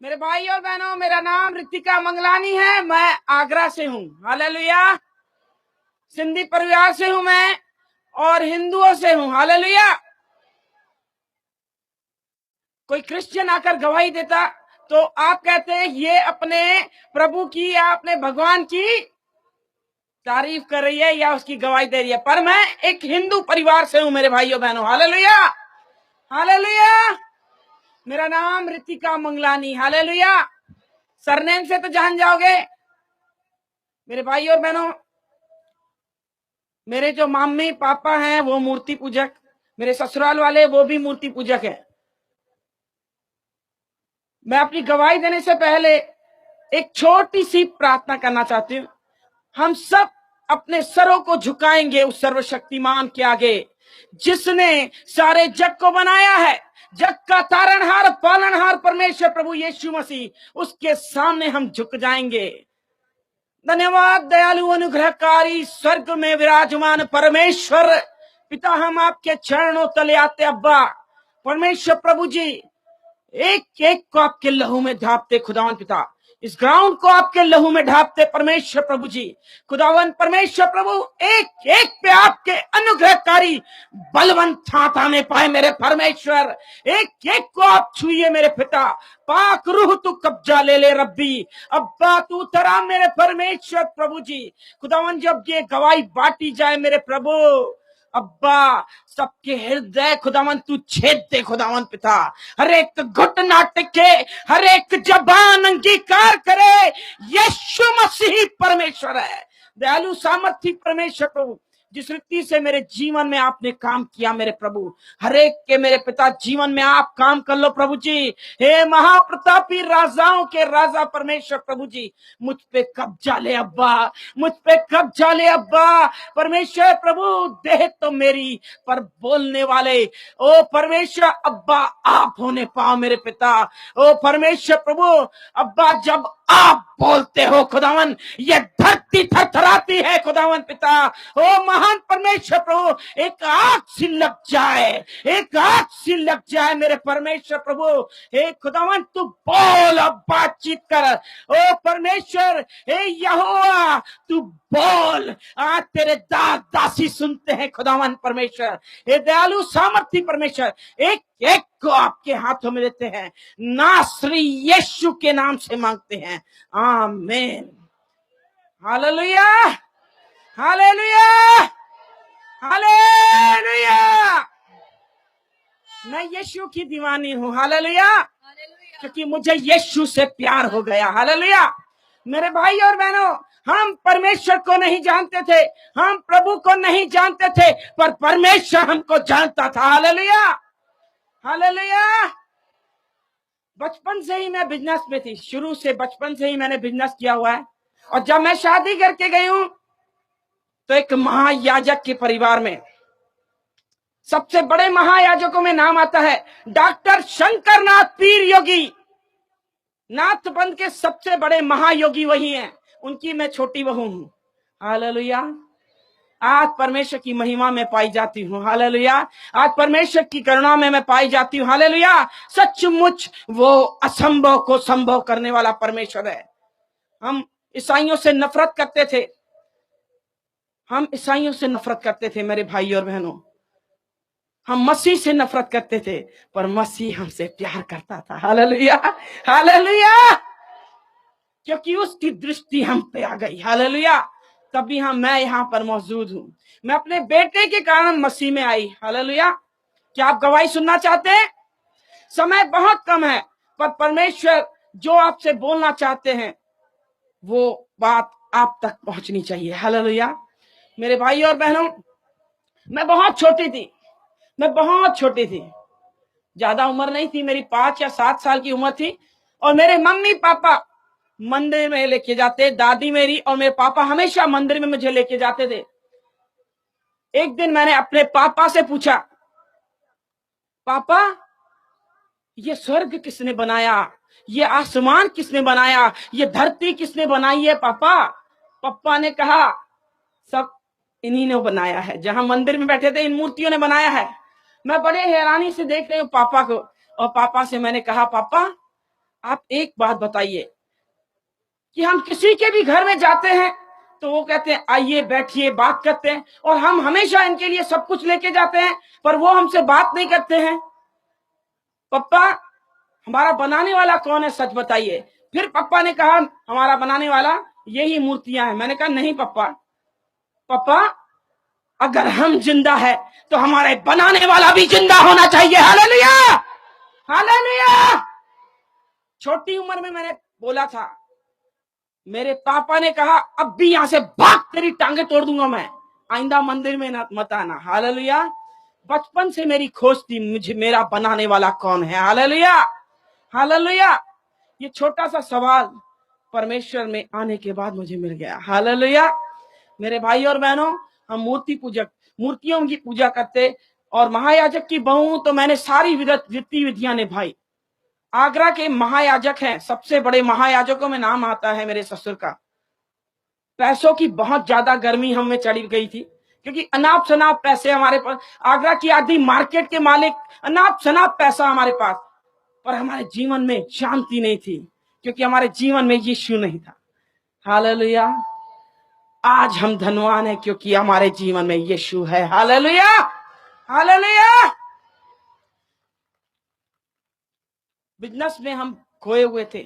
मेरे भाई और बहनों, मेरा नाम रितिका मंगलानी है। मैं आगरा से हूँ। हालेलुया। सिंधी परिवार से हूँ मैं और हिंदुओं से हूँ। हालेलुया। कोई क्रिश्चियन आकर गवाही देता तो आप कहते हैं ये अपने प्रभु की या अपने भगवान की तारीफ कर रही है या उसकी गवाही दे रही है। पर मैं एक हिंदू परिवार से हूँ मेरे भाइयों बहनों। हालेलुया। हालेलुया। मेरा नाम रितिका मंगलानी। हालेलुया। सरनेम से तो जान जाओगे। मेरे भाई और बहनों, मेरे जो मम्मी पापा हैं वो मूर्ति पूजक, मेरे ससुराल वाले वो भी मूर्ति पूजक हैं। मैं अपनी गवाही देने से पहले एक छोटी सी प्रार्थना करना चाहती हूँ। हम सब अपने सरों को झुकाएंगे उस सर्वशक्तिमान के आगे जिसने सारे जग को बनाया है। जग का तारणहार पालनहार परमेश्वर प्रभु यीशु मसीह, उसके सामने हम झुक जाएंगे। धन्यवाद दयालु अनुग्रहकारी स्वर्ग में विराजमान परमेश्वर पिता, हम आपके चरणों तले आते। अब्बा परमेश्वर प्रभु जी, एक एक को आपके लहू में ढापते खुदावन पिता, इस ग्राउंड को आपके लहू में ढापते परमेश्वर प्रभु जी। खुदावन परमेश्वर प्रभु, एक एक पे आपके अनुग्रहकारी बलवंत हाथ आने पाए मेरे परमेश्वर। एक एक को आप छुइए मेरे पिता। पाक रूह तू कब्जा ले ले रब्बी। अब्बा तू तरा मेरे परमेश्वर प्रभु जी। खुदावन जब ये गवाही बांटी जाए मेरे प्रभु, अब्बा सबके हृदय खुदावन तू छेद दे खुदावन पिता। हर एक घुटना टिके, हर एक जबान अंगीकार करे यीशु मसीह परमेश्वर है। दयालु सामर्थी परमेश्वर प्रभु, जिस रीति से मेरे जीवन में आपने काम किया मेरे प्रभु, हर एक के मेरे पिता जीवन में आप काम कर लो प्रभु जी। हे महाप्रतापी राजाओं के राजा परमेश्वर प्रभु जी, मुझ पे कब्जा ले अब्बा, मुझ पे कब्जा ले अब्बा परमेश्वर प्रभु। देह तो मेरी पर बोलने वाले ओ परमेश्वर अब्बा आप होने पाओ मेरे पिता। ओ परमेश्वर प्रभु अब्बा, जब आप बोलते हो खुदावन, ये धरती थरथराती है खुदावन पिता। ओ महान परमेश्वर प्रभु, एक आग सी लग जाए, एक आग सी लग जाए मेरे परमेश्वर प्रभु। हे खुदावन तू बोल, अब बातचीत कर। ओ परमेश्वर हे यहोवा तू बोल, आज तेरे दास दासी सुनते हैं खुदावन परमेश्वर। हे दयालु सामर्थी परमेश्वर, एक एक को आपके हाथों में देते हैं, नासरी यीशु के नाम से मांगते हैं, आमीन। हालेलुया। हालेलुया। हालेलुया। मैं यीशु की दीवानी हूँ। हालेलुया। क्योंकि मुझे यीशु से प्यार हो गया। हालेलुया। मेरे भाई और बहनों, हम परमेश्वर को नहीं जानते थे, हम प्रभु को नहीं जानते थे, पर परमेश्वर हमको जानता था। हालेलुया। हालेलुया। बचपन से ही मैं बिजनेस में थी, शुरू से बचपन से ही मैंने बिजनेस किया हुआ है। और जब मैं शादी करके गई हूं तो एक महायाजक के परिवार में, सबसे बड़े महायाजकों में नाम आता है डॉक्टर शंकर नाथ पीर योगी। नाथबंद के सबसे बड़े महायोगी वही हैं, उनकी मैं छोटी बहू हूं। हालेलुया। आज परमेश्वर की महिमा में पाई जाती हूँ। हालेलुया। आज परमेश्वर की करुणा में मैं पाई जाती हूँ। हालेलुया। सचमुच वो असंभव को संभव करने वाला परमेश्वर है। हम ईसाइयों से नफरत करते थे, हम ईसाइयों से नफरत करते थे मेरे भाई और बहनों। हम मसीह से नफरत करते थे, पर मसीह हमसे प्यार करता था। हालेलुया। हालेलुया। क्योंकि उसकी दृष्टि हम पे आ गई। हालेलुया। तभी मैं यहाँ पर मौजूद हूँ। मैं अपने बेटे के कारण मसीह में आई। हालेलुया। क्या आप गवाही सुनना चाहते हैं? समय बहुत कम है, पर परमेश्वर जो आपसे बोलना चाहते हैं वो बात आप तक पहुंचनी चाहिए। हालेलुया। मेरे भाई और बहनों, मैं बहुत छोटी थी, मैं बहुत छोटी थी, ज्यादा उम्र नहीं थी, मेरी 5 या 7 साल की उम्र थी। और मेरे मम्मी पापा मंदिर में लेके जाते, दादी मेरी और मेरे पापा हमेशा मंदिर में मुझे लेके जाते थे। एक दिन मैंने अपने पापा से पूछा, पापा ये स्वर्ग किसने बनाया, ये आसमान किसने बनाया, ये धरती किसने बनाई है पापा? पापा ने कहा सब इन्हीं ने बनाया है, जहां मंदिर में बैठे थे इन मूर्तियों ने बनाया है। मैं बड़े हैरानी से देख रही हूँ पापा को, और पापा से मैंने कहा पापा आप एक बात बताइए कि हम किसी के भी घर में जाते हैं तो वो कहते हैं आइए बैठिए बात करते हैं, और हम हमेशा इनके लिए सब कुछ लेके जाते हैं, पर वो हमसे बात नहीं करते हैं। पप्पा, हमारा बनाने वाला कौन है, सच बताइए। फिर पापा ने कहा हमारा बनाने वाला यही मूर्तियां हैं। मैंने कहा नहीं पापा, पापा अगर हम जिंदा है तो हमारे बनाने वाला भी जिंदा होना चाहिए। Hallelujah, hallelujah. छोटी उम्र में मैंने बोला था, मेरे पापा ने कहा अब भी यहां से भाग, तेरी टांगे तोड़ दूंगा मैं, आइंदा मंदिर में मत आना। हालेलुया। बचपन से मेरी खोज थी, मुझे मेरा बनाने वाला कौन है। Hallelujah, hallelujah. ये छोटा सा सवाल परमेश्वर में आने के बाद मुझे मिल गया। हालेलुया। मेरे भाई और बहनों, हम मूर्ति पूजक, मूर्तियों की पूजा करते, और महायाजक की बहू तो मैंने सारी रीति विधियां निभाई। आगरा के महायाजक हैं, सबसे बड़े महायाजकों में नाम आता है मेरे ससुर का। पैसों की बहुत ज्यादा गर्मी हमें चढ़ी गई थी, क्योंकि अनाप शनाप पैसे हमारे पास, आगरा की आधी मार्केट के मालिक, अनाप शनाप पैसा हमारे पास, पर हमारे जीवन में शांति नहीं थी, क्योंकि हमारे जीवन में यीशु नहीं था। हालेलुया। आज हम धनवान हैं क्योंकि हमारे जीवन में यीशु है। Hallelujah, hallelujah. बिजनेस में हम खोए हुए थे।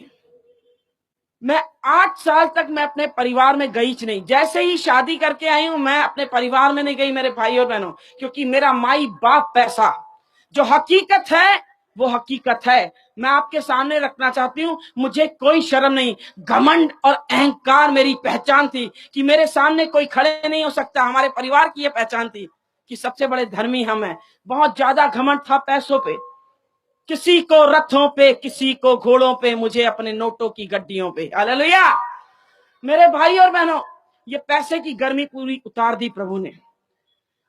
मैं 8 साल तक मैं अपने परिवार में गई नहीं। जैसे ही शादी करके आई हूं, मैं अपने परिवार में नहीं गई मेरे भाई और बहनों, क्योंकि मेरा माई बाप पैसा, जो हकीकत है वो हकीकत है। मैं आपके सामने रखना चाहती हूं, मुझे कोई शर्म नहीं, घमंड और अहंकार मेरी पहचान थी कि मेरे सामने कोई खड़े नहीं हो सकता। हमारे परिवार की यह पहचान थी कि सबसे बड़े धर्मी हम हैं। बहुत ज्यादा घमंड था पैसों पे, किसी को रथों पे, किसी को घोड़ों पे, मुझे अपने नोटों की गड्डियों पे। हालेलुया। मेरे भाई और बहनों, ये पैसे की गर्मी पूरी उतार दी प्रभु ने।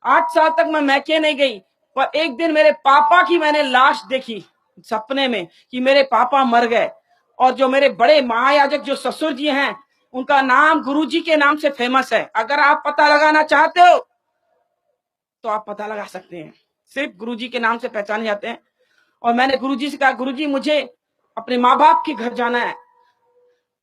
8 साल तक मैं मैके नहीं गई, पर एक दिन मेरे पापा की मैंने लाश देखी सपने में कि मेरे पापा मर गए। और जो मेरे बड़े महायाजक जो ससुर जी हैं, उनका नाम गुरुजी के नाम से फेमस है। अगर आप पता लगाना चाहते हो तो आप पता लगा सकते हैं, सिर्फ गुरुजी के नाम से पहचाने जाते हैं। और मैंने गुरुजी से कहा, गुरुजी मुझे अपने माँ बाप के घर जाना है।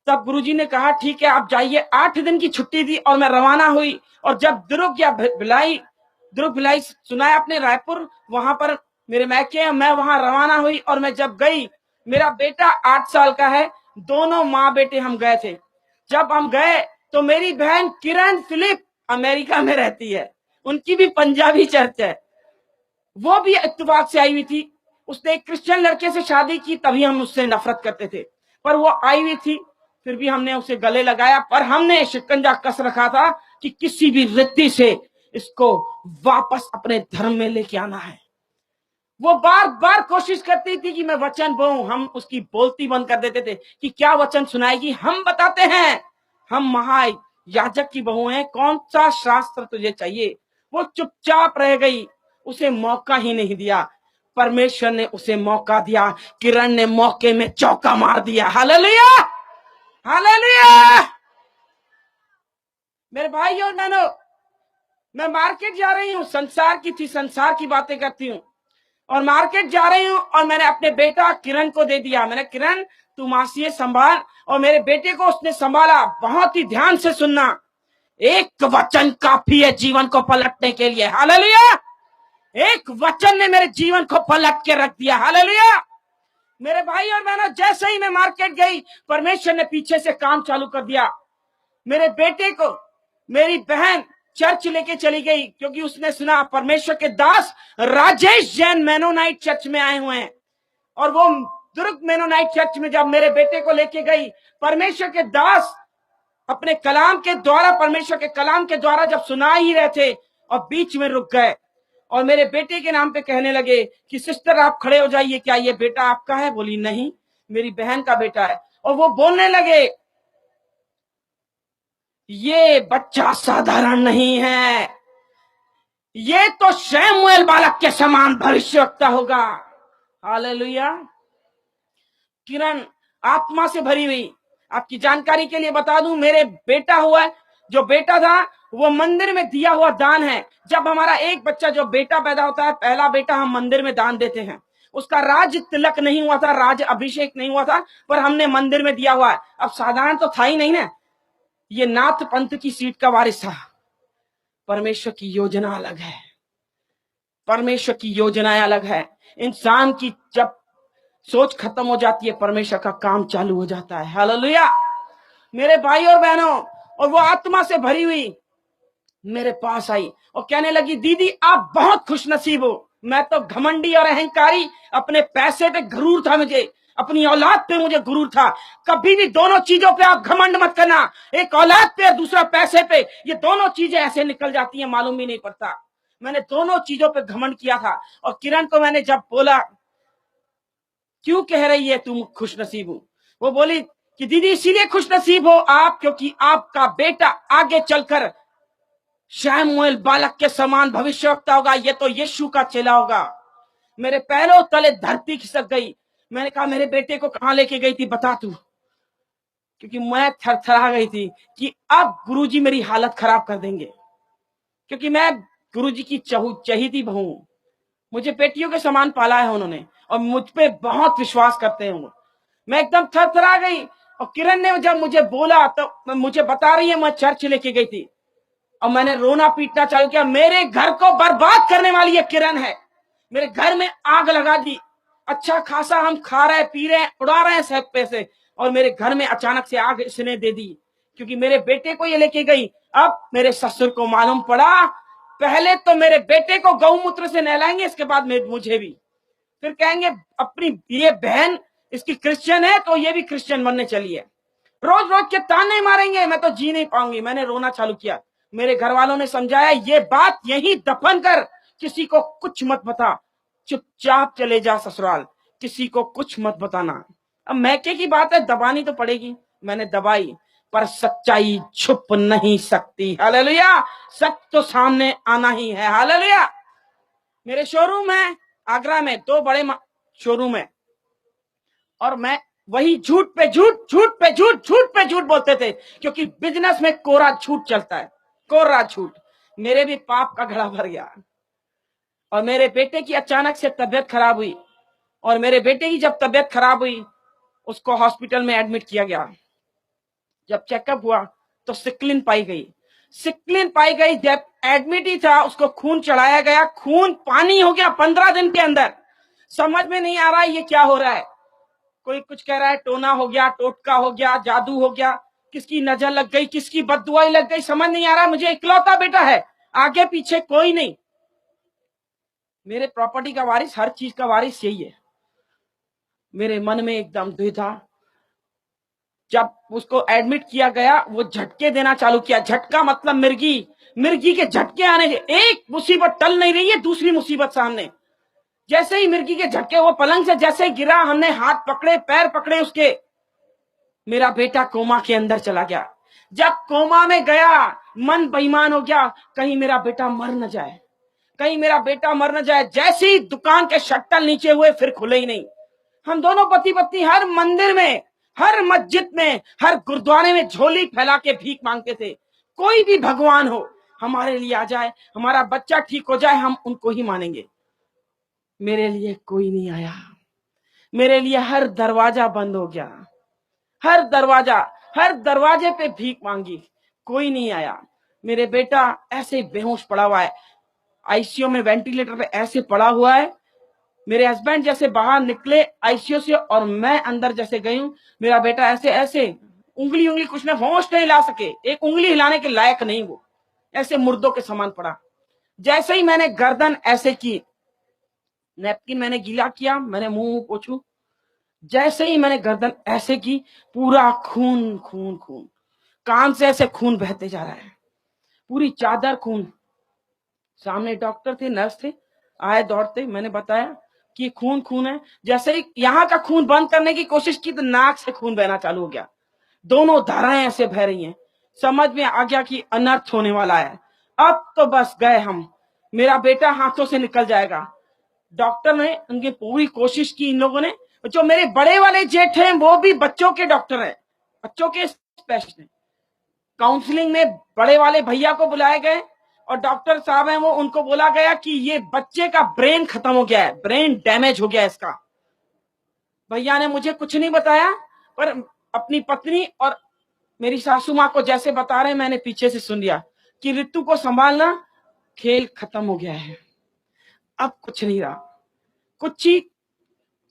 तब गुरुजी ने कहा ठीक है आप जाइए। 8 दिन की छुट्टी दी और मैं रवाना हुई। और जब दुर्ग या भिलाई सुना है आपने, रायपुर, वहां पर मेरे मैके, मैं वहां रवाना हुई। और मैं जब गई, मेरा बेटा 8 साल का है, दोनों माँ बेटे हम गए थे। जब हम गए तो मेरी बहन किरण फिलिप अमेरिका में रहती है, उनकी भी पंजाबी चर्च है, वो भी इत्तेफाक से आई हुई थी। उसने एक क्रिश्चियन लड़के से शादी की, तभी हम उससे नफरत करते थे, पर वो आई हुई थी, फिर भी हमने उसे गले लगाया। पर हमने शिकंजा कस रखा था कि किसी भी रीति से इसको वापस अपने धर्म में लेके आना है। वो बार बार कोशिश करती थी कि मैं वचन बोलूं, हम उसकी बोलती बंद कर देते थे कि क्या वचन सुनाएगी। हम बताते हैं हम महायाजक की बहू हैं, कौन सा शास्त्र तुझे चाहिए। वो चुपचाप रह गई, उसे मौका ही नहीं दिया। परमेश्वर ने उसे मौका दिया, किरण ने मौके में चौका मार दिया। Hallelujah, hallelujah. मेरे भाई और बहनों, मैं मार्केट जा रही हूँ, संसार की थी, संसार की बातें करती हूँ, और मार्केट जा रही हूँ और मैंने अपने बेटा किरण को दे दिया। मैंने, किरण तू मासी संभाल। और मेरे बेटे को उसने संभाला। बहुत ही ध्यान से सुनना, एक वचन काफी है जीवन को पलटने के लिए। हालेलुया। एक वचन ने मेरे जीवन को पलट के रख दिया। हालेलुया। मेरे भाई और बहनों, जैसे ही मैं मार्केट गई, परमेश्वर ने पीछे से काम चालू कर दिया। मेरे बेटे को मेरी बहन चर्च लेके चली गई, क्योंकि उसने सुना परमेश्वर के दास राजेश जैन मेनोनाइट चर्च में आए हुए हैं। और वो दुर्ग मेनोनाइट चर्च में जब मेरे बेटे को लेके गई, परमेश्वर के दास अपने कलाम के द्वारा, परमेश्वर के कलाम के द्वारा जब सुना ही रहे थे, और बीच में रुक गए और मेरे बेटे के नाम पे कहने लगे कि सिस्टर आप खड़े हो जाइए, क्या ये बेटा आपका है? बोली नहीं, मेरी बहन का बेटा है। और वो बोलने लगे ये बच्चा साधारण नहीं है, ये तो शमूएल बालक के समान भविष्यवक्ता होगा। हालेलुया। किरण आत्मा से भरी हुई। आपकी जानकारी के लिए बता दूं, मेरे बेटा हुआ, जो बेटा था वो मंदिर में दिया हुआ दान है। जब हमारा एक बच्चा, जो बेटा पैदा होता है, पहला बेटा, हम मंदिर में दान देते हैं। उसका राज तिलक नहीं हुआ था, राज अभिषेक नहीं हुआ था, पर हमने मंदिर में दिया हुआ है। अब साधारण तो था ही नहीं ना, ये नाथ पंथ की सीट का वारिस था। परमेश्वर की योजना अलग है, परमेश्वर की योजनाएं अलग है। इंसान की जब सोच खत्म हो जाती है, परमेश्वर का काम चालू हो जाता है। हालेलुया मेरे भाई और बहनों। और वो आत्मा से भरी हुई मेरे पास आई और कहने लगी, दीदी आप बहुत खुशनसीब हो। मैं तो घमंडी और अहंकारी, अपने पैसे पे गुरूर था मुझे, अपनी औलाद पे मुझे गुरूर था। कभी भी दोनों चीजों पे आप घमंड मत करना, एक औलाद पे और दूसरा पैसे पे, ये दोनों चीजें ऐसे निकल जाती हैं मालूम भी नहीं पड़ता। मैंने दोनों चीजों पे घमंड किया था। और किरण को मैंने जब बोला, क्यों कह रही है तुम खुशनसीब हो, वो बोली कि दीदी इसीलिए खुशनसीब हो आप क्योंकि आपका बेटा आगे चलकर शमूएल बालक के समान भविष्यवक्ता होगा, ये तो यीशु का चेला होगा। मेरे पैरों तले धरती खिसक गई। मैंने कहा, मेरे बेटे को कहां लेके गई थी बता तू, क्योंकि मैं थरथरा गई थी कि अब गुरुजी मेरी हालत खराब कर देंगे, क्योंकि मैं गुरुजी की चहेती बहू हूं। मुझे बेटियों के समान पाला है उन्होंने और मुझ पे बहुत विश्वास करते हैं वो। मैं एकदम थरथरा गई। और किरण ने जब मुझे बोला तो मुझे बता रही है मैं चर्च लेके गई थी और मैंने रोना पीटना चालू किया। मेरे घर को बर्बाद करने वाली ये किरण है, मेरे घर में आग लगा दी। अच्छा खासा हम खा रहे पी रहे उड़ा रहे हैं सब पैसे, और मेरे घर में अचानक से आग इसने दे दी क्योंकि मेरे बेटे को ये लेके गई। अब मेरे ससुर को मालूम पड़ा, पहले तो मेरे बेटे को गौमूत्र से नहलाएंगे, इसके बाद मुझे भी। फिर कहेंगे अपनी ये बहन इसकी क्रिश्चियन है तो ये भी क्रिश्चियन बनने चली है। रोज रोज के ताने मारेंगे, मैं तो जी नहीं पाऊंगी। मैंने रोना चालू किया। मेरे घर वालों ने समझाया, ये बात यही दफन कर, किसी को कुछ मत बता, चुपचाप चले जा ससुराल, किसी को कुछ मत बताना। अब मैके की बात है, दबानी तो पड़ेगी। मैंने दबाई, पर सच्चाई छुप नहीं सकती। हालेलुया, सच तो सामने आना ही है। हालेलुया। मेरे शोरूम है आगरा में, 2 बड़े शोरूम है, और मैं वही झूठ पे झूठ, झूठ पे झूठ, झूठ पे झूठ बोलते थे, क्योंकि बिजनेस में कोरा झूठ चलता है, कोरा झूठ। मेरे भी पाप का घड़ा भर गया। और मेरे बेटे की अचानक से तबीयत खराब हुई, और मेरे बेटे की जब तबीयत खराब हुई उसको हॉस्पिटल में एडमिट किया गया। जब चेकअप हुआ तो सिक्लिन पाई गई। सिक्लिन पाई गई, जब एडमिट ही था उसको खून चढ़ाया गया, खून पानी हो गया 15 दिन के अंदर। समझ में नहीं आ रहा है ये क्या हो रहा है। कोई कुछ कह रहा है टोना हो गया, टोटका हो गया, जादू हो गया, किसकी नजर लग गई, किसकी बददुआई लग गई, समझ नहीं आ रहा। मुझे इकलौता बेटा है, आगे पीछे कोई नहीं। मेरे प्रॉपर्टी का वारिस, हर चीज का वारिस यही है। मेरे मन में एकदम द्विधा। जब उसको एडमिट किया गया, वो झटके देना चालू किया। झटका मतलब मिर्गी, मिर्गी के झटके आने के। एक मुसीबत टल नहीं रही है, दूसरी मुसीबत सामने। जैसे ही मिर्गी के झटके, वो पलंग से जैसे गिरा, हमने हाथ पकड़े पैर पकड़े उसके, मेरा बेटा कोमा के अंदर चला गया। जब कोमा में गया, मन बेईमान हो गया, कहीं मेरा बेटा मर न जाए, कहीं मेरा बेटा मर न जाए। जैसे ही दुकान के शट्टर नीचे हुए, फिर खुले ही नहीं। हम दोनों पति पत्नी हर मंदिर में, हर मस्जिद में, हर गुरुद्वारे में झोली फैला के भीख मांगते थे। कोई भी भगवान हो हमारे लिए आ जाए, हमारा बच्चा ठीक हो जाए, हम उनको ही मानेंगे। मेरे लिए कोई नहीं आया। मेरे लिए हर दरवाजा बंद हो गया, हर दरवाजा, हर दरवाजे पे भीख मांगी, कोई नहीं आया। मेरे बेटा ऐसे बेहोश पड़ा हुआ है, आईसीयू में वेंटिलेटर पे ऐसे पड़ा हुआ है। मेरे हस्बैंड जैसे बाहर निकले आईसीयू से और मैं अंदर जैसे गई हूं, मेरा बेटा ऐसे ऐसे उंगली उंगली कुछ नहीं, होश नहीं ला सके, एक उंगली हिलाने के लायक नहीं, वो ऐसे मुर्दों के समान पड़ा। जैसे ही मैंने गर्दन ऐसे की, नैपकिन मैंने गीला किया, मैंने मुंह पोछू, जैसे ही मैंने गर्दन ऐसे की, पूरा खून खून खून, कान से ऐसे खून बहते जा रहा है, पूरी चादर खून। सामने डॉक्टर थे, नर्स थे, आए दौड़ते, मैंने बताया कि खून खून है। जैसे ही यहाँ का खून बंद करने की कोशिश की तो नाक से खून बहना चालू हो गया, दोनों धाराएं ऐसे बह रही हैं। समझ में आ गया कि अनर्थ होने वाला है। अब तो बस गए हम, मेरा बेटा हाथों से निकल जाएगा। डॉक्टर ने उनकी पूरी कोशिश की। इन लोगों ने, जो मेरे बड़े वाले जेठ हैं वो भी बच्चों के डॉक्टर हैं, बच्चों के स्पेशलिस्ट हैं। काउंसलिंग में बड़े वाले भैया को बुलाए गए, और डॉक्टर साहब हैं वो, उनको बोला गया कि ये बच्चे का ब्रेन खत्म हो गया है, ब्रेन डैमेज हो गया है इसका। भैया ने मुझे कुछ नहीं बताया, पर अपनी पत्नी और मेरी सासू माँ को जैसे बता रहे मैंने पीछे से सुन लिया कि ऋतु को संभालना, खेल खत्म हो गया है, अब कुछ नहीं रहा। कुछ ही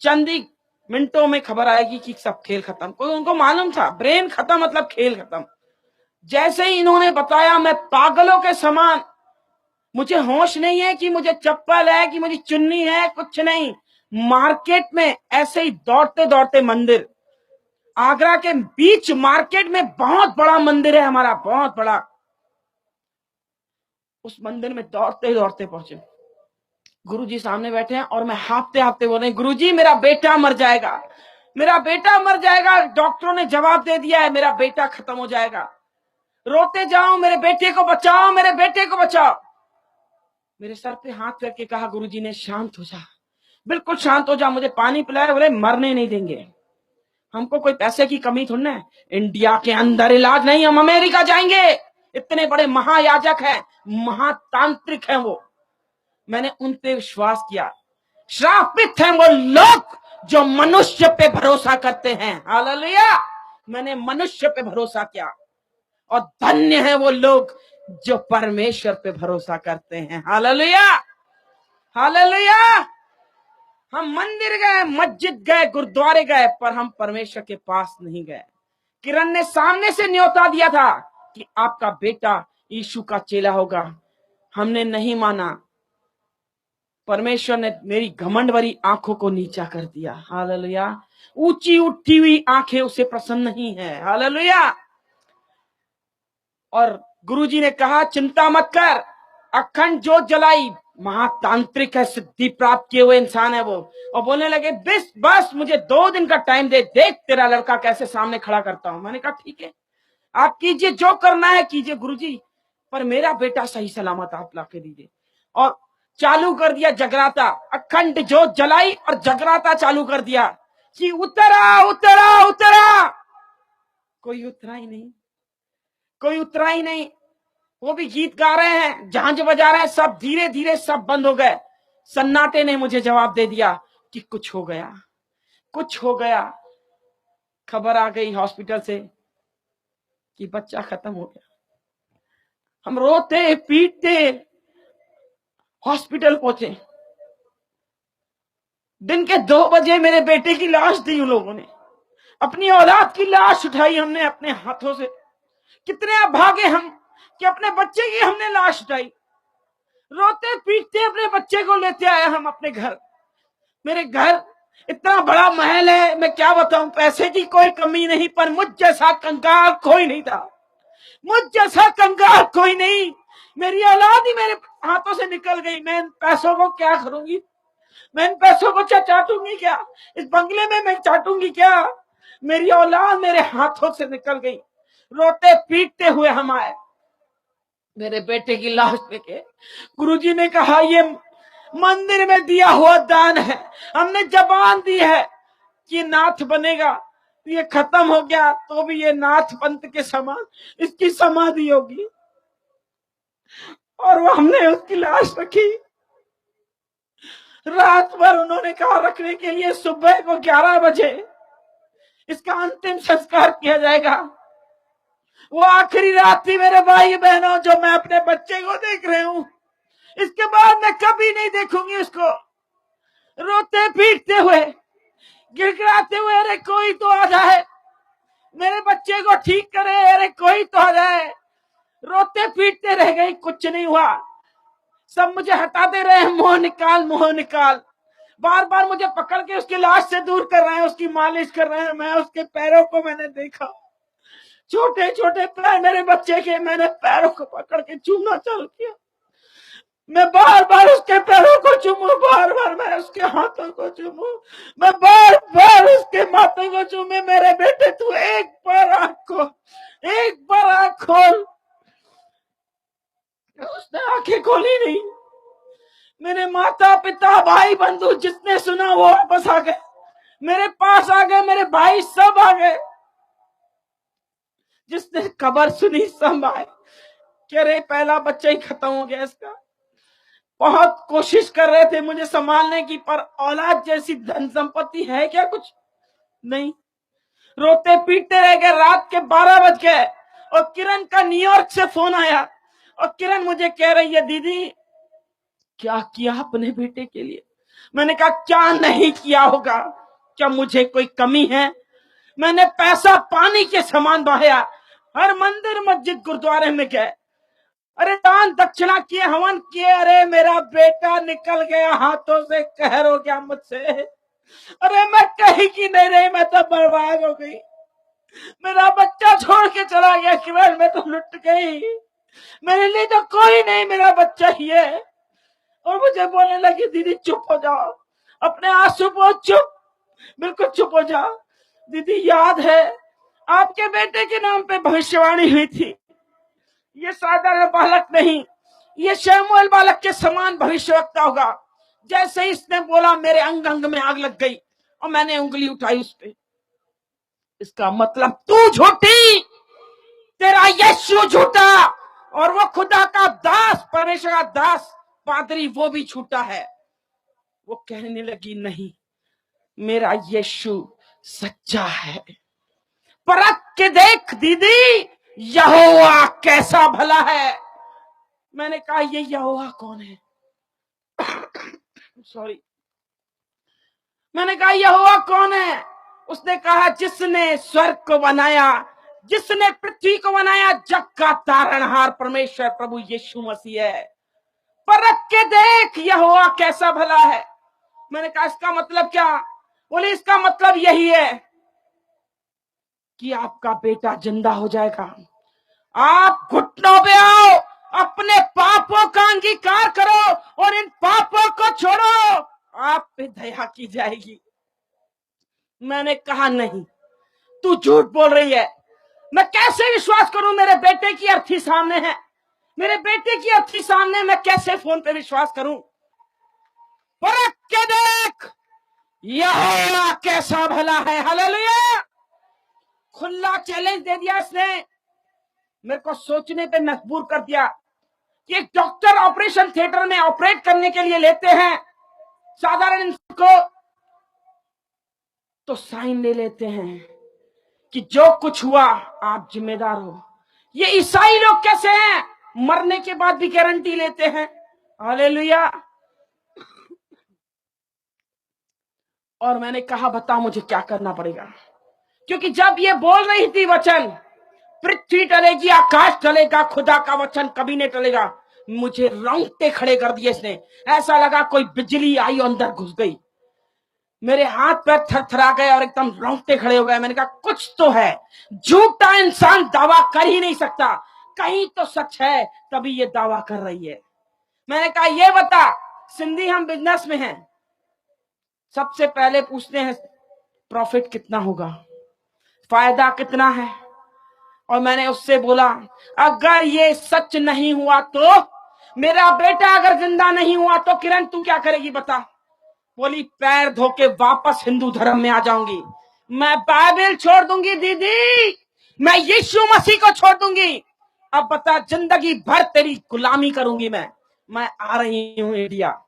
चंद ही मिनटों में खबर आएगी कि सब खेल खत्म। कोई उनको मालूम था ब्रेन खत्म मतलब खेल खत्म। जैसे ही इन्होंने बताया मैं पागलों के समान, मुझे होश नहीं है कि मुझे चप्पल है कि मुझे चुन्नी है, कुछ नहीं। मार्केट में ऐसे ही दौड़ते दौड़ते मंदिर, आगरा के बीच मार्केट में बहुत बड़ा मंदिर है हमारा, बहुत बड़ा। उस मंदिर में दौड़ते दौड़ते पहुंचे, गुरुजी सामने बैठे हैं और मैं हाँफते हाँफते बोल रहे हैं, गुरुजी मेरा बेटा मर जाएगा, मेरा बेटा मर जाएगा, डॉक्टरों ने जवाब दे दिया है मेरा बेटा खत्म हो जाएगा, रोते जाओ, मेरे बेटे को बचाओ, मेरे बेटे को बचाओ। मेरे सर पे हाथ करके कहा गुरुजी ने, शांत हो जा, बिल्कुल शांत हो जा, मुझे पानी पिलाया। बोले मरने नहीं देंगे, हमको कोई पैसे की कमी थोड़ी है, इंडिया के अंदर इलाज नहीं, हम अमेरिका जाएंगे, इतने बड़े महायाजक हैं, महातांत्रिक हैं वो। मैंने उन पे विश्वास किया। श्रापित हैं वो लोग जो मनुष्य पे भरोसा करते हैं, हालेलुया। मैंने मनुष्य पे भरोसा किया, और धन्य है वो लोग जो परमेश्वर पे भरोसा करते हैं, हालेलुया, हालेलुया। हम मंदिर गए, मस्जिद गए, गुरुद्वारे गए, पर हम परमेश्वर के पास नहीं गए। किरण ने सामने से न्योता दिया था कि आपका बेटा यीशु का चेला होगा, हमने नहीं माना। परमेश्वर ने मेरी घमंड भरी आंखों को नीचा कर दिया, हालेलुया। ऊंची उठी हुई आंखें उसे प्रसन्न नहीं है, हालेलुया। और गुरुजी ने कहा चिंता मत कर, अखंड जोत जलाई, महातांत्रिक है, सिद्धि प्राप्त किए हुए इंसान है वो। और बोलने लगे बस मुझे 2 दिन का टाइम दे, देख तेरा लड़का कैसे सामने खड़ा करता हूं। मैंने कहा ठीक है, आप कीजिए, जो करना है कीजिए गुरुजी, पर मेरा बेटा सही सलामत आप ला के दीजिए। और चालू कर दिया जगराता, अखंड जोत जलाई और जगराता चालू कर दिया कि उतरा उतरा उतरा। कोई उतरा ही नहीं, कोई उतरा ही नहीं। वो भी गीत गा रहे हैं, झांझ बजा रहे हैं, सब धीरे धीरे सब बंद हो गए। सन्नाटे ने मुझे जवाब दे दिया कि कुछ हो गया, कुछ हो गया। खबर आ गई हॉस्पिटल से कि बच्चा खत्म हो गया। हम रोते पीटते हॉस्पिटल पहुंचे। दिन के 2 बजे मेरे बेटे की लाश दी उन लोगों ने, अपनी औलाद की लाश उठाई हमने अपने हाथों से। कितने अभागे हम कि अपने बच्चे की हमने लाश उठाई। रोते पीटते अपने बच्चे को लेते आए हम अपने घर। मेरे घर इतना बड़ा महल है, मैं क्या बताऊं, पैसे की कोई कमी नहीं, पर मुझ जैसा कंगाल कोई नहीं था, मुझ जैसा कंगाल कोई नहीं। मेरी औलाद ही मेरे हाथों से निकल गई। मैं इन पैसों को क्या करूंगी, मैं इन पैसों को चाटूंगी क्या, इस बंगले में मैं चाटूंगी क्या। मेरी औलाद मेरे हाथों से निकल गई। रोते पीटते हुए हम आए, मेरे बेटे की लाश लेके। गुरुजी ने कहा ये मंदिर में दिया हुआ दान है, हमने जबान दी है कि नाथ बनेगा। ये खत्म हो गया तो भी ये नाथ पंथ के समान इसकी समाधि होगी। और वो हमने उसकी लाश रखी। रात भर उन्होंने कहा रखने के लिए, सुबह को 11 बजे इसका अंतिम संस्कार किया जाएगा। वो आखिरी रात थी मेरे भाई बहनों जो मैं अपने बच्चे को देख रहे हूं। इसके बाद मैं कभी नहीं देखूंगी उसको। रोते पीटते हुए, गिड़गिड़ाते हुए, अरे कोई तो आ जाए मेरे बच्चे को ठीक करे, अरे कोई तो आ जाए। रोते पीटते रह गई, कुछ नहीं हुआ। सब मुझे हटाते रहे, मुंह निकाल मुंह निकाल। बार बार मुझे पकड़ के उसकी लाश से दूर कर रहे हैं, उसकी मालिश कर रहे हैं। मैं उसके पैरों को मैंने देखा, छोटे छोटे पैर मेरे बच्चे के, मैंने पैरों को पकड़ के चूमना चालू किया। मैं बार बार उसके पैरों को चूमू, बार बार मैं उसके हाथों को चूमू, मैं बार बार उसके माथे को चूमे। मेरे बेटे तू एक बार आंख खोल, एक बार आंख खोल। उसने आंखें खोली नहीं। मेरे माता पिता भाई बंधु जिसने सुना वो वापस आ गए, मेरे पास आ गए, मेरे भाई सब आ गए। जिसने खबर सुनी सब आए। कह रहे पहला बच्चा ही खत्म हो गया इसका। बहुत कोशिश कर रहे थे मुझे संभालने की, पर औलाद जैसी धन संपत्ति है क्या? कुछ नहीं। रोते पीटते रह गए, रात के 12 बज गए और किरण का न्यूयॉर्क से फोन आया और किरण मुझे कह रही है, दीदी क्या किया अपने बेटे के लिए? मैंने कहा क्या नहीं किया होगा, क्या मुझे कोई कमी है? मैंने पैसा पानी के समान बहाया, हर मंदिर मस्जिद गुरुद्वारे में गए, अरे दान दक्षिणा किए, हवन किए, अरे मेरा बेटा निकल गया हाथों से, कहर हो गया मुझसे, अरे मैं कहीं की नहीं रही, मैं तो बर्बाद हो गई, मेरा बच्चा छोड़ के चला गया किरण, मैं तो लुट गई, मेरे लिए तो कोई नहीं, मेरा बच्चा ही है। और मुझे बोलने लगी, दीदी चुप हो जाओ, अपने आंसू पोंछ, चुप, बिल्कुल चुप हो जाओ। दीदी याद है आपके बेटे के नाम पे भविष्यवाणी हुई थी, ये साधारण बालक नहीं, ये शमूएल बालक के समान भविष्यवक्ता होगा। जैसे इसने बोला मेरे अंग अंग में आग लग गई और मैंने उंगली उठाई उस पे। इसका मतलब तू झूठी, तेरा यीशु झूठा, और वो खुदा का दास, परमेश्वर का दास पादरी, वो भी झूठा है। वो कहने लगी नहीं, मेरा यीशु सच्चा है, परख के देख दीदी, यहोवा कैसा भला है। मैंने कहा ये यहोवा कौन है? सॉरी, मैंने कहा यहोवा कौन है? उसने कहा जिसने स्वर्ग को बनाया, जिसने पृथ्वी को बनाया, जग का तारणहार परमेश्वर प्रभु यीशु मसीह है, परख के देख यहोवा कैसा भला है। मैंने कहा इसका मतलब क्या? बोले इसका मतलब यही है कि आपका बेटा जिंदा हो जाएगा। आप घुटनों पे आओ, अपने पापों का अंगीकार करो और इन पापों को छोड़ो, आप पे दया की जाएगी। मैंने कहा नहीं, तू झूठ बोल रही है, मैं कैसे विश्वास करूं? मेरे बेटे की अर्थी सामने है, मेरे बेटे की अर्थी सामने, मैं कैसे फोन पे विश्वास करूं? परख के देख यहोवा कैसा भला है। हालेलुया। खुला चैलेंज दे दिया इसने, मेरे को सोचने पे मजबूर कर दिया कि एक डॉक्टर ऑपरेशन थिएटर में ऑपरेट करने के लिए लेते हैं साधारण इंसान को, तो साइन ले लेते हैं कि जो कुछ हुआ आप जिम्मेदार हो। ये ईसाई लोग कैसे हैं? मरने के बाद भी गारंटी लेते हैं। हालेलुया। और मैंने कहा बता मुझे क्या करना पड़ेगा, क्योंकि जब ये बोल रही थी वचन, पृथ्वी टलेगी आकाश टलेगा, खुदा का वचन कभी नहीं टलेगा, मुझे रोंगटे खड़े कर दिए इसने। ऐसा लगा कोई बिजली आई और अंदर घुस गई, मेरे हाथ पैर थरथरा गए और एकदम रोंगटे खड़े हो गए। मैंने कहा कुछ तो है, झूठा इंसान दावा कर ही नहीं सकता, कहीं तो सच है तभी ये दावा कर रही है। मैंने कहा ये बता, सिंधी हम बिजनेस में हैं, सबसे पहले पूछते हैं प्रॉफिट कितना होगा, फायदा कितना है। और मैंने उससे बोला अगर ये सच नहीं हुआ तो, मेरा बेटा अगर जिंदा नहीं हुआ तो किरण तू क्या करेगी बता? बोली पैर धो के वापस हिंदू धर्म में आ जाऊंगी, मैं बाइबल छोड़ दूंगी दीदी, मैं यीशु मसीह को छोड़ दूंगी, अब बता जिंदगी भर तेरी गुलामी करूंगी मैं आ रही हूं इंडिया।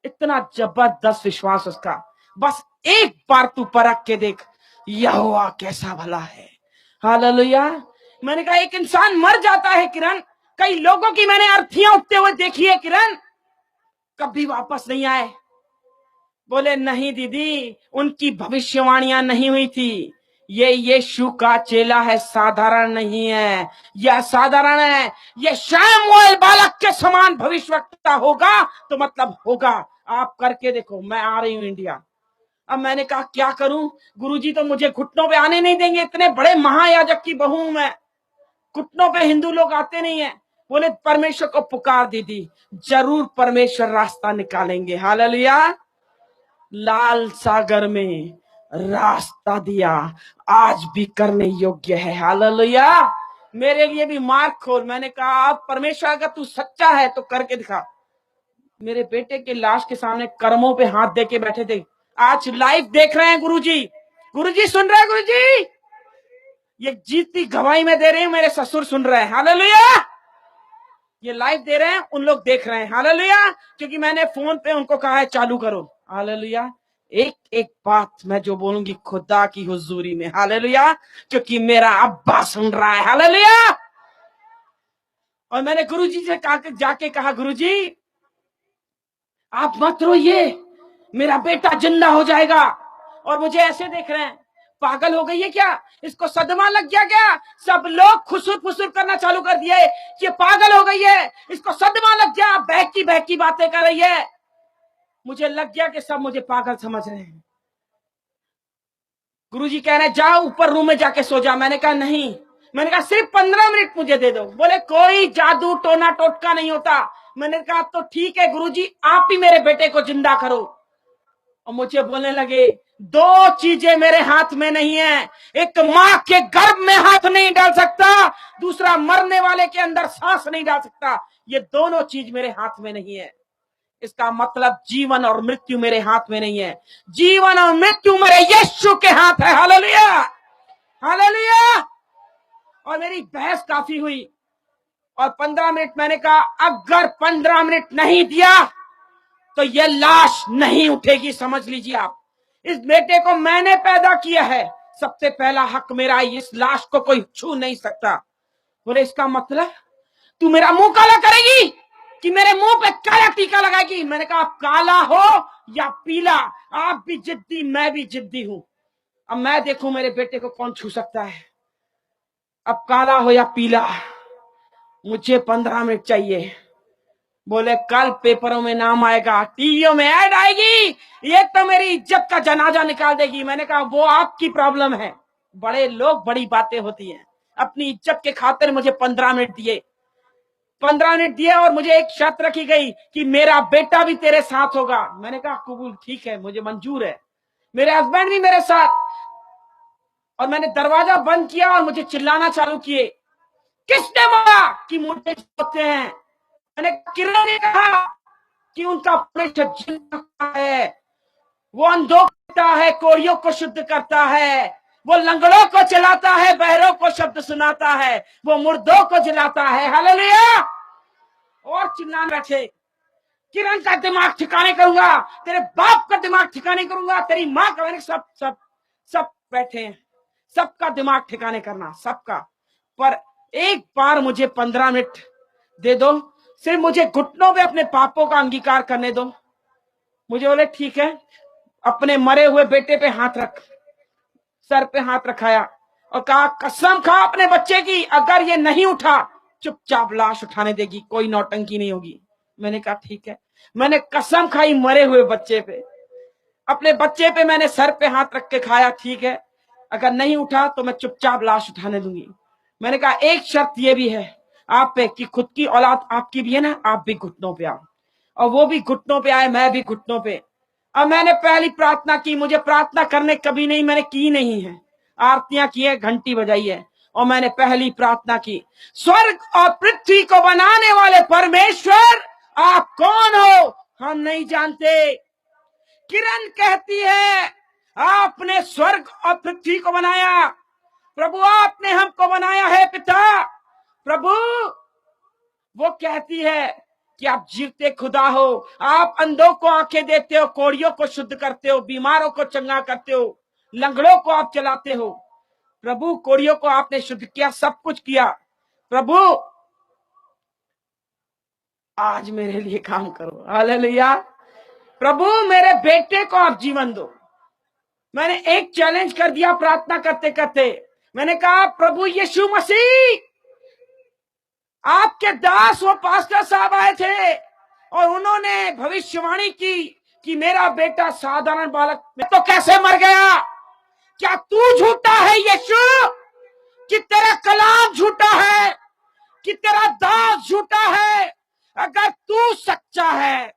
इतना जबरदस्त विश्वास उसका। बस एक बार तू परख के देख यहोवा कैसा भला है। हालेलुया। मैंने कहा एक इंसान मर जाता है किरण, कई लोगों की मैंने अर्थियां उठते हुए देखी है किरण, कभी वापस नहीं आए। बोले नहीं दीदी, उनकी भविष्यवाणियां नहीं हुई थी, ये यीशु का चेला है, साधारण नहीं है, यह साधारण है, ये शमूएल बालक के समान भविष्यवक्ता होगा तो मतलब होगा। आप करके देखो, मैं आ रही हूं इंडिया। अब मैंने कहा क्या करूं? गुरुजी तो मुझे घुटनों पे आने नहीं देंगे, इतने बड़े महायाजक की बहू हूं मैं, घुटनों पे हिंदू लोग आते नहीं है। बोले परमेश्वर को पुकार दीदी, जरूर परमेश्वर रास्ता निकालेंगे। हालेलुया। लाल सागर में रास्ता दिया, आज भी करने योग्य है। हालेलुया। मेरे लिए भी मार्ग खोल। मैंने कहा अब परमेश्वर अगर तू सच्चा है तो करके दिखा। मेरे बेटे के लाश के सामने कर्मों पे हाथ दे के बैठे थे, आज लाइव देख रहे हैं गुरुजी। गुरुजी सुन रहे हैं? गुरुजी ये जीती गवाही में दे रही हूं, मेरे ससुर सुन रहे हैं। हालेलुया। ये लाइव दे रहे हैं, उन लोग देख रहे हैं। हालेलुया। क्योंकि मैंने फोन पे उनको कहा है चालू करो। हालेलुया। एक एक बात मैं जो बोलूंगी खुदा की हुजूरी में। हालेलुया। क्योंकि मेरा अब्बा सुन रहा है। हालेलुया। और मैंने गुरुजी से जाके कहा, गुरुजी आप मत रोइए, मेरा बेटा जिंदा हो जाएगा। और मुझे ऐसे देख रहे हैं, पागल हो गई है क्या, इसको सदमा लग गया क्या? सब लोग खुसुर फुसुर करना चालू कर दिए, ये पागल हो गई है, इसको सदमा लग गया, बहकी बहकी बातें कर रही है। मुझे लग गया कि सब मुझे पागल समझ रहे हैं। गुरुजी कह रहे जाओ ऊपर रूम में जाके सो जा। मैंने कहा नहीं, मैंने कहा सिर्फ 15 मिनट मुझे दे दो। बोले कोई जादू टोना टोटका नहीं होता। मैंने कहा तो ठीक है गुरुजी, आप ही मेरे बेटे को जिंदा करो। और मुझे बोलने लगे, दो चीजें मेरे हाथ में नहीं है, एक मां के गर्भ में हाथ नहीं डाल सकता, दूसरा मरने वाले के अंदर सांस नहीं डाल सकता। ये दोनों चीज मेरे हाथ में नहीं है। इसका मतलब जीवन और मृत्यु मेरे हाथ में नहीं है, जीवन और मृत्यु मेरे यीशु के हाथ है। Hallelujah, hallelujah. और मेरी बहस काफी हुई और 15 मिनट मैंने कहा अगर 15 मिनट नहीं दिया तो ये लाश नहीं उठेगी। समझ लीजिए आप, इस बेटे को मैंने पैदा किया है, सबसे पहला हक मेरा, इस लाश को कोई छू नहीं सकता। बोले इसका मतलब तू मेरा मुंह काला करेगी कि मेरे मुंह पे काला टीका लगाएगी? मैंने कहा काला हो या पीला, आप भी जिद्दी मैं भी जिद्दी हूं। अब मैं देखूं मेरे बेटे को कौन छू सकता है। अब काला हो या पीला, मुझे 15 मिनट चाहिए। बोले कल पेपरों में नाम आएगा, टीवियों में ऐड आएगी, ये तो मेरी इज्जत का जनाजा निकाल देगी। मैंने कहा वो आपकी प्रॉब्लम है, बड़े लोग बड़ी बातें होती हैं। अपनी इज्जत के खातिर मुझे 15 मिनट दिए, 15 मिनट दिए और मुझे एक शर्त रखी गई कि मेरा बेटा भी तेरे साथ होगा। मैंने कहा कबूल, ठीक है, मुझे मंजूर है, मेरे हस्बैंड भी मेरे साथ। और मैंने दरवाजा बंद किया और मुझे चिल्लाना चालू किए, किसने मारा कि मुझे होते हैं? मैंने किरण ने कहा कि उनका प्रेशर जिंदा है, वो अंधों करता है, कोड़ियों को शुद्ध करता है, वो लंगड़ों को चलाता है, बहरों को शब्द सुनाता है, वो मुर्दों को जलाता है। हालेलुया। और चिल्लाने बैठे, किरण का दिमाग ठिकाने करूंगा, तेरे बाप का दिमाग ठिकाने करूंगा, तेरी माँ का। मैंने सब सब सब बैठे हैं, सबका दिमाग ठिकाने करना, सबका। पर एक बार मुझे 15 मिनट दे दो, सिर्फ मुझे घुटनों पे अपने पापों का अंगीकार करने दो। मुझे बोले ठीक है। अपने मरे हुए बेटे पे हाथ रख, सर पे हाथ रखाया और कहा कसम खा अपने बच्चे की, अगर ये नहीं उठा चुपचाप लाश उठाने देगी, कोई नौटंकी नहीं होगी। मैंने कहा ठीक है। मैंने कसम खाई मरे हुए बच्चे पे, अपने बच्चे पे मैंने सर पे हाथ रख के खाया, ठीक है, अगर नहीं उठा तो मैं चुपचाप लाश उठाने दूंगी। मैंने कहा एक शर्त ये भी है आप पे कि खुद की औलाद आपकी भी है ना, आप भी घुटनों पे आओ। और वो भी घुटनों पे आए, मैं भी घुटनों पे। अब मैंने पहली प्रार्थना की, मुझे प्रार्थना करने कभी नहीं, मैंने की नहीं है, आरतियां की है, घंटी बजाई है, और मैंने पहली प्रार्थना की, स्वर्ग और पृथ्वी को बनाने वाले परमेश्वर आप कौन हो हम नहीं जानते। किरण कहती है आपने स्वर्ग और पृथ्वी को बनाया, प्रभु आपने हमको बनाया है पिता। प्रभु वो कहती है कि आप जीवते खुदा हो, आप अंधों को आंखें देते हो, कोड़ियों को शुद्ध करते हो, बीमारों को चंगा करते हो, लंगड़ों को आप चलाते हो। प्रभु कोड़ियों को आपने शुद्ध किया, सब कुछ किया। प्रभु आज मेरे लिए काम करो। हालेलुया। प्रभु मेरे बेटे को आप जीवन दो। मैंने एक चैलेंज कर दिया प्रार्थना करते करते, मैंने कहा प्रभु यीशु मसीह, आपके दास वो पास्टर साहब आए थे और उन्होंने भविष्यवाणी की कि मेरा बेटा साधारण बालक में तो कैसे मर गया। क्या तू झूठा है यीशु, कि तेरा कलाम झूठा है, कि तेरा दास झूठा है? अगर तू सच्चा है,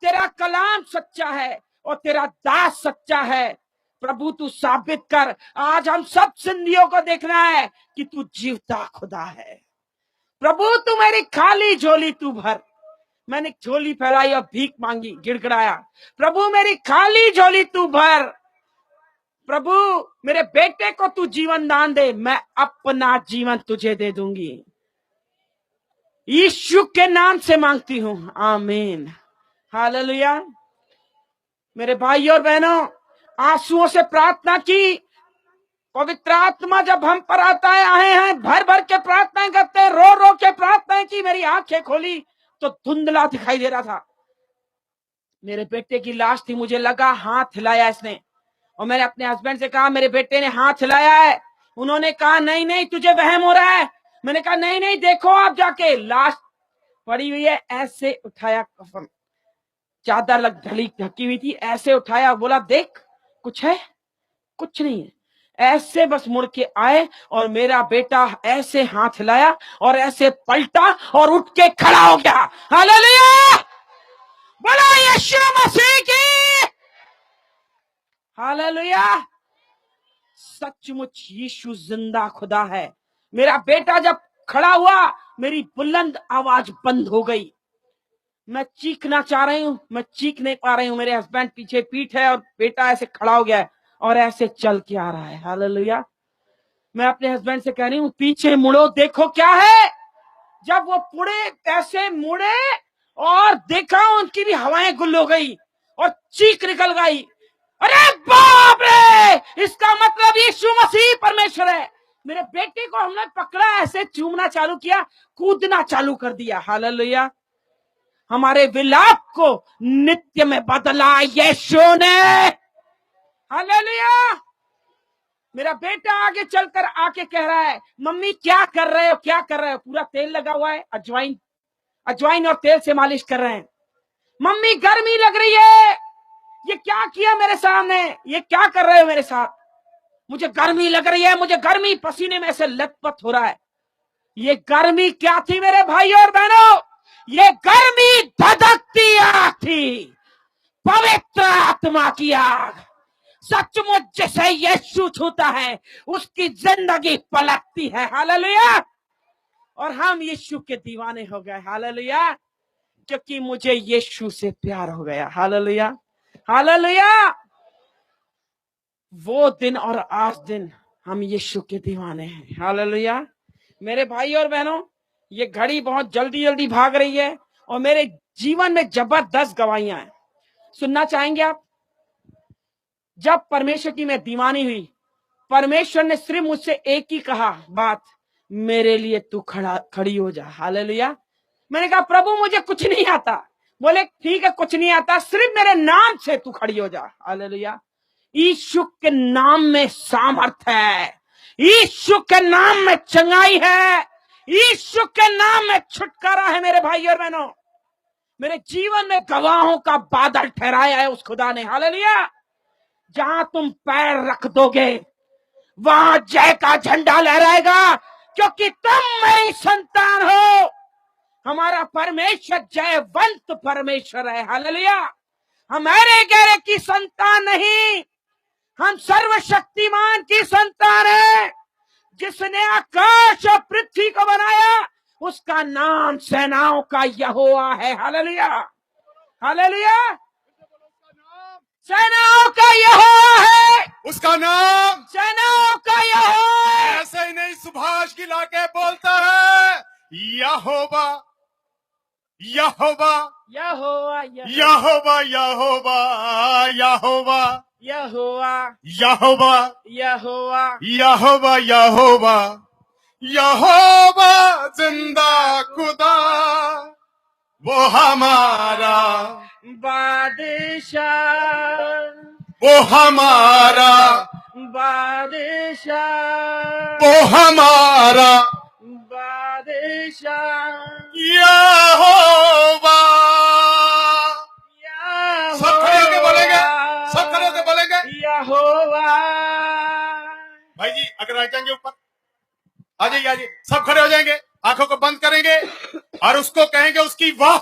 तेरा कलाम सच्चा है और तेरा दास सच्चा है, प्रभु तू साबित कर। आज हम सब सिंधियों को देखना है कि तू जीवता खुदा है। प्रभु तू मेरी खाली झोली तू भर। मैंने झोली फैलाई और भीख मांगी, गिड़गिड़ाया, प्रभु मेरी खाली झोली तू भर। प्रभु मेरे बेटे को तू जीवन दान दे, मैं अपना जीवन तुझे दे दूंगी। यीशु के नाम से मांगती हूं, आमीन। हालेलुया। मेरे भाई और बहनों, आंसुओं से प्रार्थना की, पवित्र आत्मा जब हम पर आता है, आए हैं, भर भर के प्रार्थनाएं करते हैं, रो रो के प्रार्थनाएं की। मेरी आंखें खोली तो धुंधला दिखाई दे रहा था। मेरे बेटे की लाश थी, मुझे लगा हाथ हिलाया इसने, और मैंने अपने हस्बैंड से कहा मेरे बेटे ने हाथ हिलाया है। उन्होंने कहा नहीं नहीं तुझे वहम हो रहा है। मैंने कहा नहीं नहीं देखो आप जाके, लाश पड़ी हुई है। ऐसे उठाया, कफन चादर लग ढकी हुई थी, ऐसे उठाया, बोला देख कुछ है? कुछ नहीं है। ऐसे बस मुड़ के आए और मेरा बेटा ऐसे हाथ हिलाया और ऐसे पलटा और उठ के खड़ा हो गया। हालेलुया, बोलो यीशु मसीह की। हालेलुया। सचमुच यीशु जिंदा खुदा है। मेरा बेटा जब खड़ा हुआ, मेरी बुलंद आवाज बंद हो गई। मैं चीखना चाह रही हूं, मैं चीख नहीं पा रही हूं। मेरे हस्बैंड पीछे पीठ है और बेटा ऐसे खड़ा हो गया है और ऐसे चल के आ रहा है। हालेलुया। मैं अपने हस्बैंड से कह रही हूं पीछे मुड़ो, देखो क्या है। जब वो मुड़े, ऐसे मुड़े और देखा, उनकी भी हवाएं गुल हो गई और चीख निकल गई, अरे बाप रे, इसका मतलब यीशु मसीह परमेश्वर है। मेरे बेटे को हमने पकड़ा, ऐसे चूमना चालू किया, कूदना चालू कर दिया। हालेलुया। हमारे विलाप को नित्य में बदला यीशु ने। हालेलुया। मेरा बेटा आगे चलकर आके कह रहा है मम्मी क्या कर रहे हो, क्या कर रहे हो? पूरा तेल लगा हुआ है, अजवाइन और तेल से मालिश कर रहे हैं। मम्मी गर्मी लग रही है, ये क्या किया मेरे सामने, ये क्या कर रहे हो मेरे साथ? मुझे गर्मी लग रही है, मुझे गर्मी, पसीने में ऐसे लथपथ हो रहा है। ये गर्मी क्या थी मेरे भाई और बहनों? ये गर्मी धधकती आग थी, पवित्र आत्मा की आग। सचमुच जिसे यीशु छूता है उसकी जिंदगी पलटती है। हालेलुया। और हम यीशु के दीवाने हो गए। हालेलुया। क्योंकि मुझे यीशु से प्यार हो गया। हालेलुया। हालेलुया। वो दिन और आज दिन हम यीशु के दीवाने हैं। हालेलुया। मेरे भाई और बहनों, ये घड़ी बहुत जल्दी जल्दी भाग रही है और मेरे जीवन में जबरदस्त गवाहियां हैं। सुनना चाहेंगे आप? जब परमेश्वर की मैं दीवानी हुई, परमेश्वर ने सिर्फ मुझसे एक ही कहा बात, मेरे लिए तू खड़ी हो जा। हालेलुया। मैंने कहा प्रभु मुझे कुछ नहीं आता। बोले ठीक है, कुछ नहीं आता, सिर्फ मेरे नाम से तू खड़ी हो जा। हालेलुया। यीशु के नाम में सामर्थ है, यीशु के नाम में चंगाई है, यीशु के नाम में छुटकारा है। मेरे भाई और बहनों, मेरे जीवन में गवाहों का बादल ठहराया है उस खुदा ने। हालेलुया। जहां तुम पैर रख दोगे वहां जय का झंडा लहराएगा, क्योंकि तुम मेरी संतान हो। हमारा परमेश्वर जयवंत परमेश्वर है। हालेलुया। हम अरे गहरे की संतान नहीं, हम सर्वशक्तिमान की संतान है। जिसने आकाश और पृथ्वी को बनाया उसका नाम सेनाओं का यहोवा है। हालेलुया। हालेलुया। सेनाओं का यहोवा है, उसका नाम सेनाओं का यहोवा है। ऐसे ही नहीं सुभाष की लाके बोलता है यहोवा यहोवा यहोवा यहोवा यहोवा यहोवा यहोवा यहोवा यहोवा यहोवा यहोवा यहोवा जिंदा खुदा वो हमारा बादशाह, वो हमारा बादशाह, वो हमारा बादशाह, यहोवा। यहोवा, सब खड़े होके बोलेंगे, सब खड़े होके बोलेंगे यहोवा। भाई जी अगर आ जाएंगे ऊपर, आ जाइए, आ जाइए, सब खड़े हो जाएंगे, आंखों को बंद करेंगे और उसको कहेंगे उसकी वाह